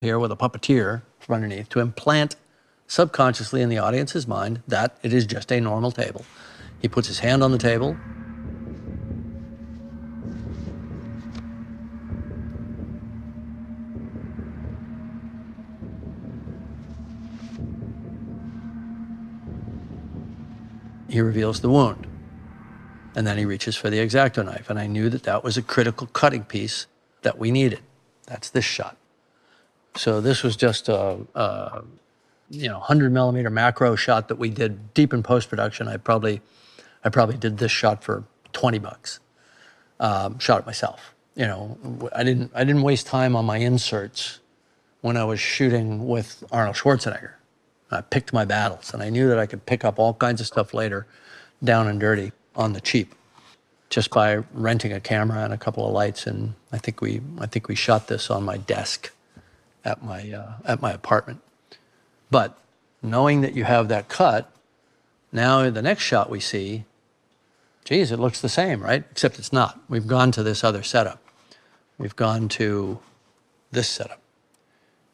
here with a puppeteer from underneath to implant subconsciously in the audience's mind that it is just a normal table. He puts his hand on the table. He reveals the wound. And then he reaches for the X-Acto knife. And I knew that that was a critical cutting piece that we needed. That's this shot. So this was just a 100 millimeter macro shot that we did deep in post-production. I probably did this shot for 20 bucks. Shot it myself. I didn't waste time on my inserts when I was shooting with Arnold Schwarzenegger. I picked my battles, and I knew that I could pick up all kinds of stuff later, down and dirty, on the cheap, just by renting a camera and a couple of lights. And I think we shot this on my desk at my apartment. But knowing that you have that cut, now the next shot we see, geez, it looks the same, right? Except it's not. We've gone to this other setup. We've gone to this setup.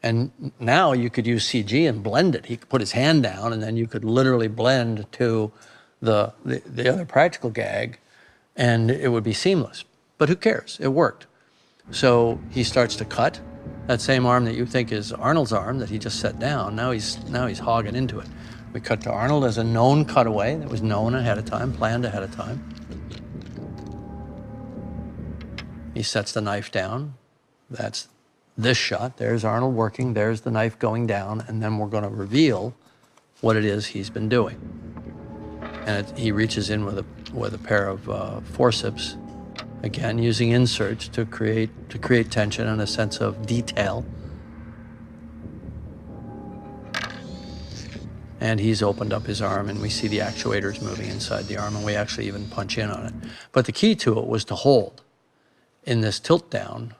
And now you could use CG and blend it. He could put his hand down, and then you could literally blend to the other practical gag, and it would be seamless. But who cares? It worked. So he starts to cut that same arm that you think is Arnold's arm that he just set down. Now he's hogging into it. We cut to Arnold as a known cutaway that was known ahead of time, planned ahead of time. He sets the knife down. That's this shot. There's Arnold working. There's the knife going down. And then we're going to reveal what it is he's been doing. And he reaches in with a pair of forceps, again using inserts to create tension and a sense of detail. And he's opened up his arm, and we see the actuators moving inside the arm, and we actually even punch in on it. But the key to it was to hold in this tilt down,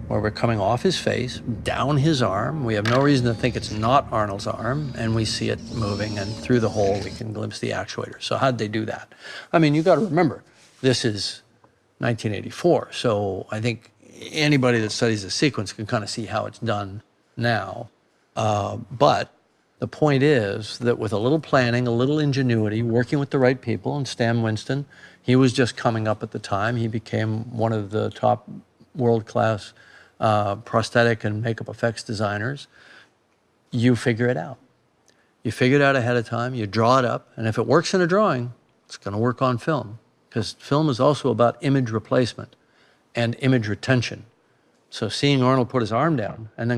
where we're coming off his face, down his arm. We have no reason to think it's not Arnold's arm, and we see it moving, and through the hole we can glimpse the actuator. So how'd they do that? I mean, you got to remember, this is 1984, so I think anybody that studies the sequence can kind of see how it's done now. But the point is that with a little planning, a little ingenuity, working with the right people, and Stan Winston, he was just coming up at the time. He became one of the top world-class prosthetic and makeup effects designers. You figure it out. You figure it out ahead of time, you draw it up, and if it works in a drawing, it's gonna work on film, because film is also about image replacement and image retention. So seeing Arnold put his arm down and then